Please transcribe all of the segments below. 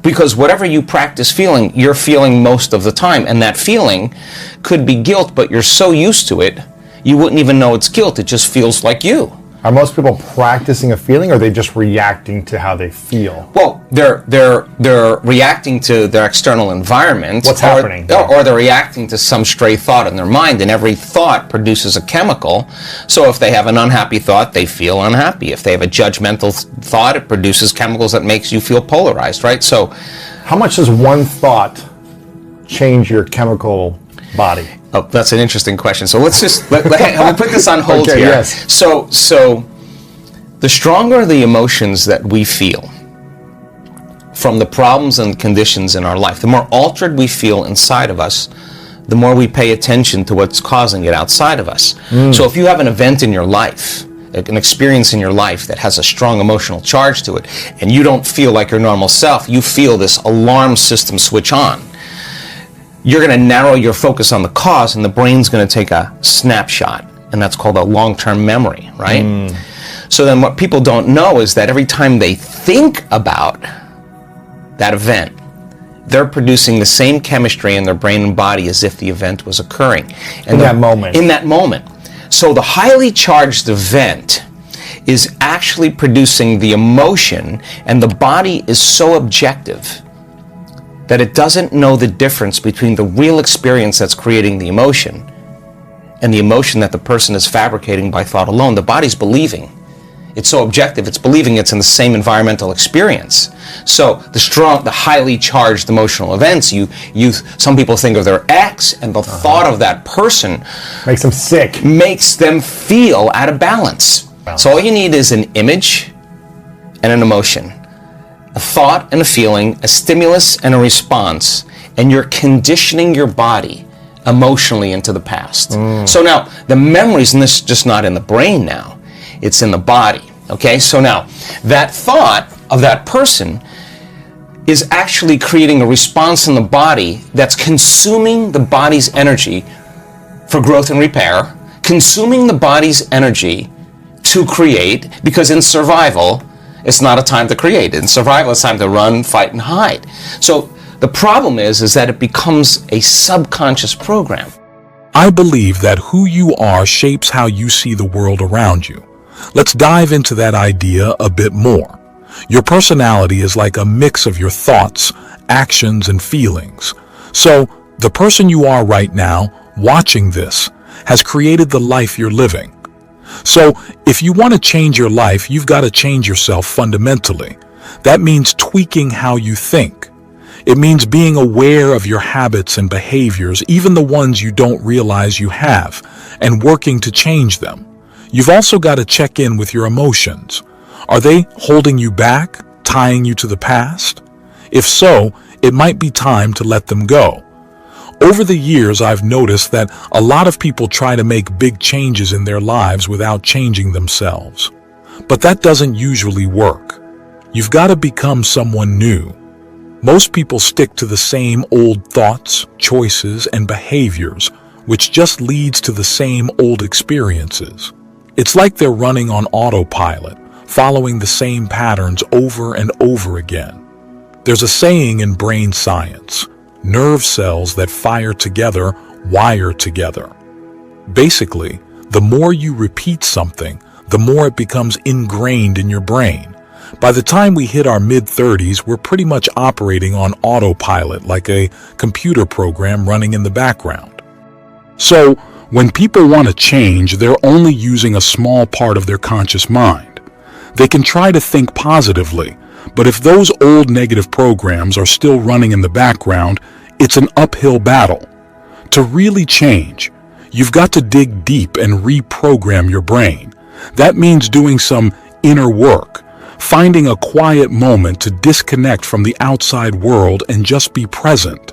Because whatever you practice feeling, you're feeling most of the time. And that feeling could be guilt, but you're so used to it, you wouldn't even know it's guilt. It just feels like you. Are most people practicing a feeling, or are they just reacting to how they feel? Well, they're reacting to their external environment. What's happening? Or they're reacting to some stray thought in their mind, and every thought produces a chemical. So if they have an unhappy thought, they feel unhappy. If they have a judgmental thought, it produces chemicals that makes you feel polarized, right? So how much does one thought change your chemical body? Oh, that's an interesting question. So let's just we'll put this on hold okay, here. Yes. So the stronger the emotions that we feel from the problems and conditions in our life, the more altered we feel inside of us, the more we pay attention to what's causing it outside of us. So if you have an event in your life, an experience in your life that has a strong emotional charge to it, and you don't feel like your normal self, you feel this alarm system switch on. You're going to narrow your focus on the cause, and the brain's going to take a snapshot, and that's called a long-term memory, right? So then what people don't know is that every time they think about that event, they're producing the same chemistry in their brain and body as if the event was occurring. And that moment. In that moment. So the highly charged event is actually producing the emotion, and the body is so objective that it doesn't know the difference between the real experience that's creating the emotion and the emotion that the person is fabricating by thought alone. The body's believing. It's so objective, it's believing it's in the same environmental experience. So the highly charged emotional events, some people think of their ex, and the thought of that person makes them sick. Makes them feel out of balance. So all you need is an image and an emotion. A thought and a feeling, a stimulus and a response, and you're conditioning your body emotionally into the past. So now, the memories, and this is just not in the brain now, it's in the body, okay? So now, that thought of that person is actually creating a response in the body that's consuming the body's energy for growth and repair, consuming the body's energy to create, because in survival, it's not a time to create. In survival, it's time to run, fight, and hide. So the problem is that it becomes a subconscious program. I believe that who you are shapes how you see the world around you. Let's dive into that idea a bit more. Your personality is like a mix of your thoughts, actions, and feelings. So the person you are right now, watching this, has created the life you're living. So, if you want to change your life, you've got to change yourself fundamentally. That means tweaking how you think. It means being aware of your habits and behaviors, even the ones you don't realize you have, and working to change them. You've also got to check in with your emotions. Are they holding you back, tying you to the past? If so, it might be time to let them go. Over the years, I've noticed that a lot of people try to make big changes in their lives without changing themselves. But that doesn't usually work. You've got to become someone new. Most people stick to the same old thoughts, choices, and behaviors, which just leads to the same old experiences. It's like they're running on autopilot, following the same patterns over and over again. There's a saying in brain science: nerve cells that fire together wire together. Basically, the more you repeat something, the more it becomes ingrained in your brain. By the time we hit our mid-30s, we're pretty much operating on autopilot, like a computer program running in the background. So, when people want to change, they're only using a small part of their conscious mind. They can try to think positively, but if those old negative programs are still running in the background, it's an uphill battle. To really change, you've got to dig deep and reprogram your brain. That means doing some inner work, finding a quiet moment to disconnect from the outside world and just be present.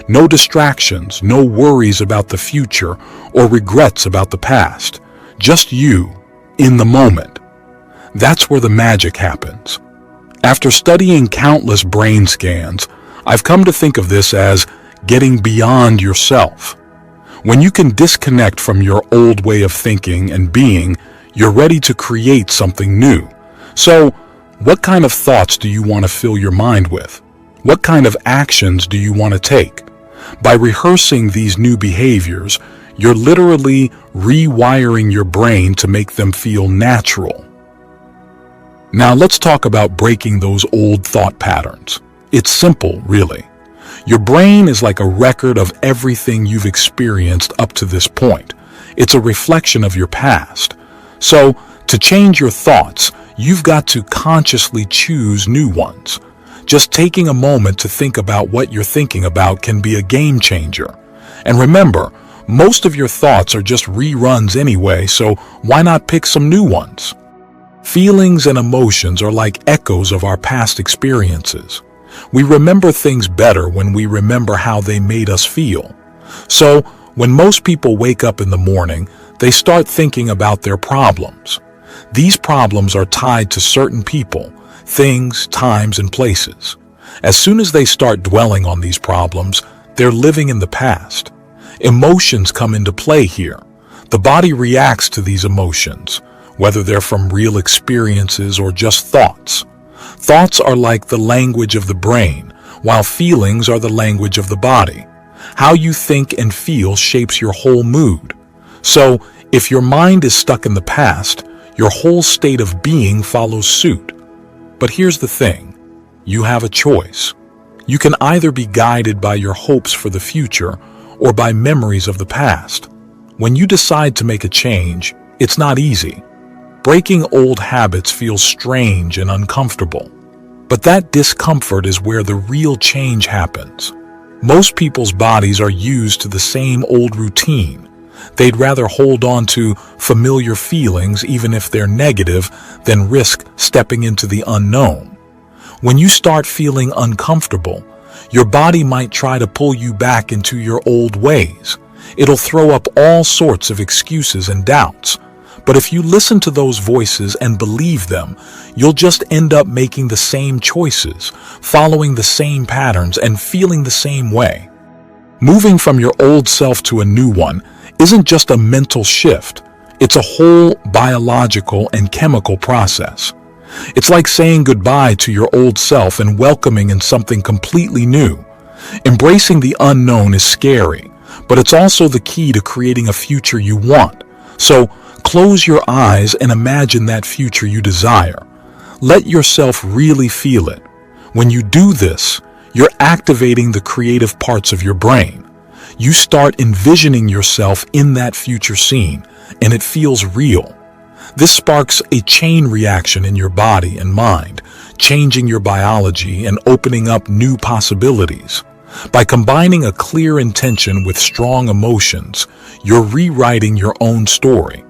No distractions, no worries about the future or regrets about the past. Just you, in the moment. That's where the magic happens. After studying countless brain scans, I've come to think of this as getting beyond yourself. When you can disconnect from your old way of thinking and being, you're ready to create something new. So, what kind of thoughts do you want to fill your mind with? What kind of actions do you want to take? By rehearsing these new behaviors, you're literally rewiring your brain to make them feel natural. Now let's talk about breaking those old thought patterns. It's simple, really. Your brain is like a record of everything you've experienced up to this point. It's a reflection of your past. So, to change your thoughts, you've got to consciously choose new ones. Just taking a moment to think about what you're thinking about can be a game changer. And remember, most of your thoughts are just reruns anyway, so why not pick some new ones? Feelings and emotions are like echoes of our past experiences. We remember things better when we remember how they made us feel. So, when most people wake up in the morning, they start thinking about their problems. These problems are tied to certain people, things, times, and places. As soon as they start dwelling on these problems, they're living in the past. Emotions come into play here. The body reacts to these emotions, whether they're from real experiences or just thoughts. Thoughts are like the language of the brain, while feelings are the language of the body. How you think and feel shapes your whole mood. So, if your mind is stuck in the past, your whole state of being follows suit. But here's the thing. You have a choice. You can either be guided by your hopes for the future or by memories of the past. When you decide to make a change, it's not easy. Breaking old habits feels strange and uncomfortable. But that discomfort is where the real change happens. Most people's bodies are used to the same old routine. They'd rather hold on to familiar feelings, even if they're negative, than risk stepping into the unknown. When you start feeling uncomfortable, your body might try to pull you back into your old ways. It'll throw up all sorts of excuses and doubts. But if you listen to those voices and believe them, you'll just end up making the same choices, following the same patterns, and feeling the same way. Moving from your old self to a new one isn't just a mental shift. It's a whole biological and chemical process. It's like saying goodbye to your old self and welcoming in something completely new. Embracing the unknown is scary, but it's also the key to creating a future you want. So, close your eyes and imagine that future you desire. Let yourself really feel it. When you do this, you're activating the creative parts of your brain. You start envisioning yourself in that future scene, and it feels real. This sparks a chain reaction in your body and mind, changing your biology and opening up new possibilities. By combining a clear intention with strong emotions, you're rewriting your own story.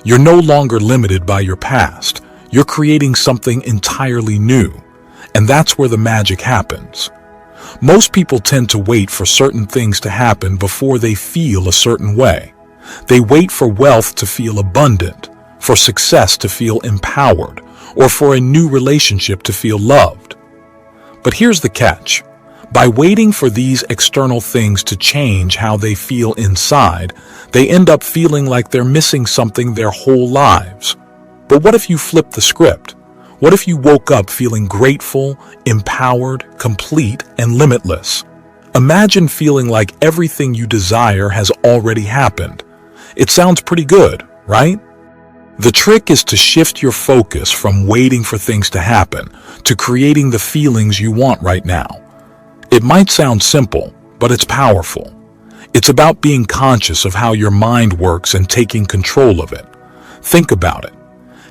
You're no longer limited by your past. You're creating something entirely new. And that's where the magic happens. Most people tend to wait for certain things to happen before they feel a certain way. They wait for wealth to feel abundant, for success to feel empowered, or for a new relationship to feel loved. But here's the catch. By waiting for these external things to change how they feel inside, they end up feeling like they're missing something their whole lives. But what if you flip the script? What if you woke up feeling grateful, empowered, complete, and limitless? Imagine feeling like everything you desire has already happened. It sounds pretty good, right? The trick is to shift your focus from waiting for things to happen to creating the feelings you want right now. It might sound simple, but it's powerful. It's about being conscious of how your mind works and taking control of it. Think about it.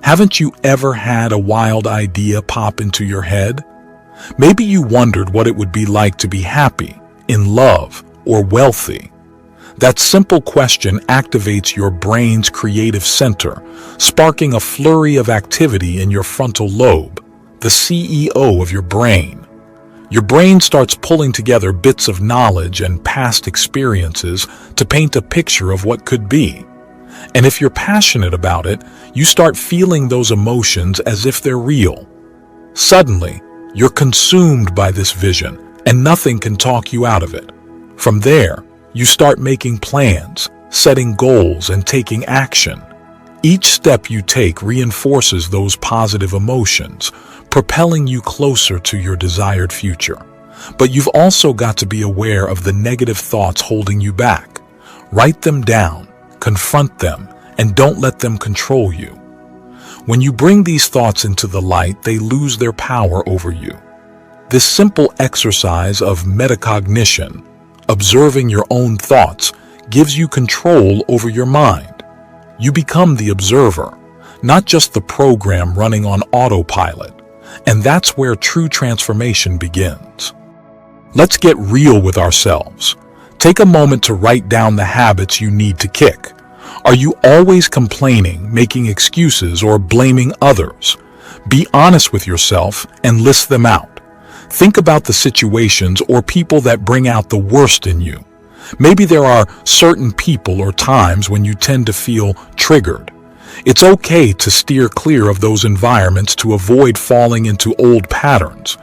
Haven't you ever had a wild idea pop into your head? Maybe you wondered what it would be like to be happy, in love, or wealthy. That simple question activates your brain's creative center, sparking a flurry of activity in your frontal lobe, the CEO of your brain. Your brain starts pulling together bits of knowledge and past experiences to paint a picture of what could be. And if you're passionate about it, you start feeling those emotions as if they're real. Suddenly, you're consumed by this vision, and nothing can talk you out of it. From there, you start making plans, setting goals, and taking action. Each step you take reinforces those positive emotions, propelling you closer to your desired future. But you've also got to be aware of the negative thoughts holding you back. Write them down, confront them, and don't let them control you. When you bring these thoughts into the light, they lose their power over you. This simple exercise of metacognition, observing your own thoughts, gives you control over your mind. You become the observer, not just the program running on autopilot, and that's where true transformation begins. Let's get real with ourselves. Take a moment to write down the habits you need to kick. Are you always complaining, making excuses, or blaming others? Be honest with yourself and list them out. Think about the situations or people that bring out the worst in you. Maybe there are certain people or times when you tend to feel triggered. It's okay to steer clear of those environments to avoid falling into old patterns.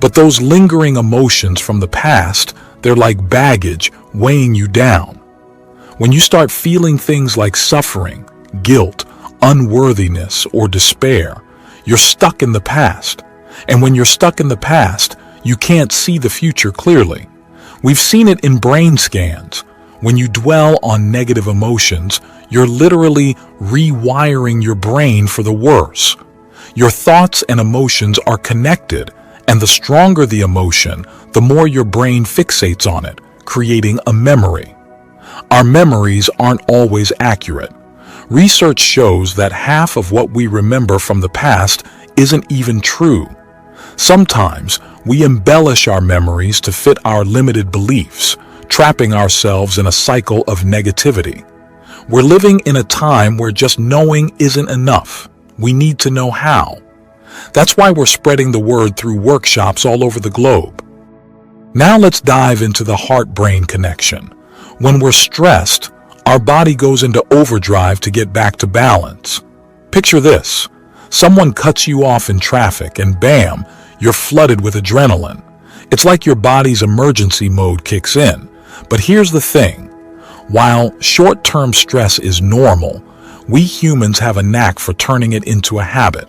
But those lingering emotions from the past, they're like baggage weighing you down. When you start feeling things like suffering, guilt, unworthiness, or despair, you're stuck in the past. And when you're stuck in the past, you can't see the future clearly. We've seen it in brain scans. When you dwell on negative emotions, you're literally rewiring your brain for the worse. Your thoughts and emotions are connected, and the stronger the emotion, the more your brain fixates on it, creating a memory. Our memories aren't always accurate. Research shows that half of what we remember from the past isn't even true. Sometimes we embellish our memories to fit our limited beliefs, trapping ourselves in a cycle of negativity. We're living in a time where just knowing isn't enough. We need to know how. That's why we're spreading the word through workshops all over the globe. Now let's dive into the heart-brain connection. When we're stressed, our body goes into overdrive to get back to balance. Picture this. Someone cuts you off in traffic and bam, you're flooded with adrenaline. It's like your body's emergency mode kicks in. But here's the thing. While short-term stress is normal, we humans have a knack for turning it into a habit.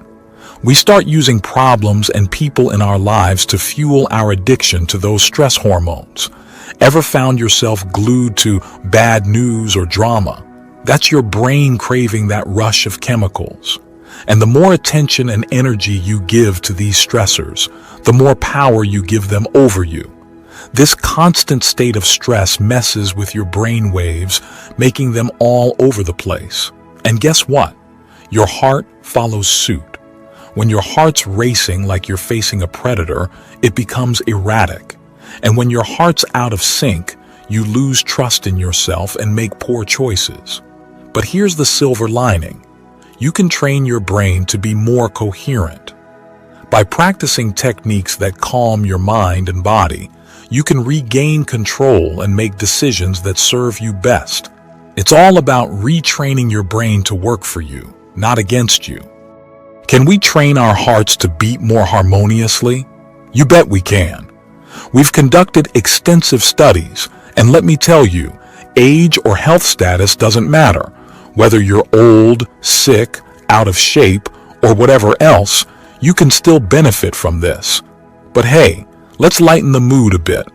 We start using problems and people in our lives to fuel our addiction to those stress hormones. Ever found yourself glued to bad news or drama? That's your brain craving that rush of chemicals. And the more attention and energy you give to these stressors, the more power you give them over you. This constant state of stress messes with your brain waves, making them all over the place. And guess what? Your heart follows suit. When your heart's racing like you're facing a predator, it becomes erratic. And when your heart's out of sync, you lose trust in yourself and make poor choices. But here's the silver lining. You can train your brain to be more coherent. By practicing techniques that calm your mind and body, you can regain control and make decisions that serve you best. It's all about retraining your brain to work for you, not against you. Can we train our hearts to beat more harmoniously? You bet we can. We've conducted extensive studies, and let me tell you, age or health status doesn't matter. Whether you're old, sick, out of shape, or whatever else, you can still benefit from this. But hey, let's lighten the mood a bit.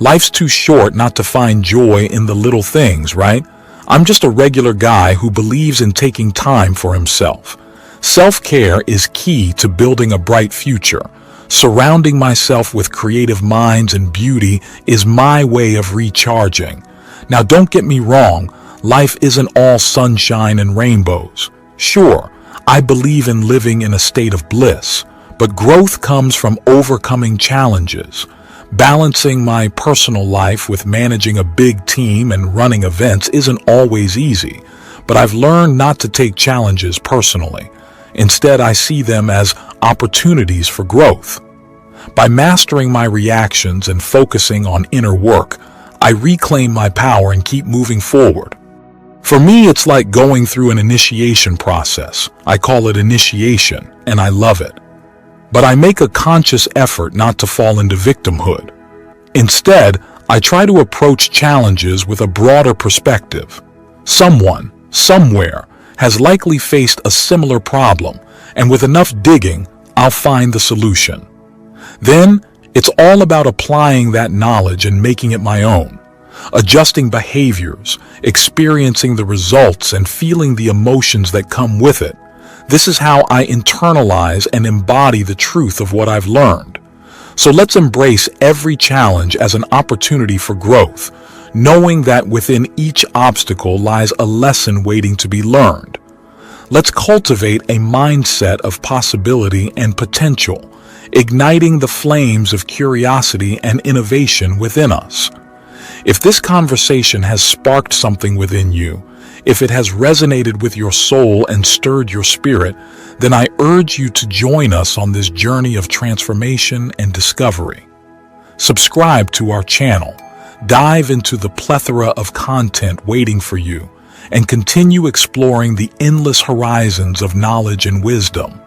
Life's too short not to find joy in the little things, right? I'm just a regular guy who believes in taking time for himself. Self-care is key to building a bright future. Surrounding myself with creative minds and beauty is my way of recharging. Now, don't get me wrong, life isn't all sunshine and rainbows. Sure, I believe in living in a state of bliss, but growth comes from overcoming challenges. Balancing my personal life with managing a big team and running events isn't always easy, but I've learned not to take challenges personally. Instead, I see them as opportunities for growth. By mastering my reactions and focusing on inner work, I reclaim my power and keep moving forward. For me, it's like going through an initiation process. I call it initiation, and I love it. But I make a conscious effort not to fall into victimhood. Instead, I try to approach challenges with a broader perspective. Someone, somewhere, has likely faced a similar problem, and with enough digging, I'll find the solution. Then, It's all about applying that knowledge and making it my own, adjusting behaviors, experiencing the results, and feeling the emotions that come with it. This is how I internalize and embody the truth of what I've learned. So let's embrace every challenge as an opportunity for growth, knowing that within each obstacle lies a lesson waiting to be learned. Let's cultivate a mindset of possibility and potential, igniting the flames of curiosity and innovation within us. If this conversation has sparked something within you, if it has resonated with your soul and stirred your spirit, then I urge you to join us on this journey of transformation and discovery. Subscribe to our channel, dive into the plethora of content waiting for you, and continue exploring the endless horizons of knowledge and wisdom.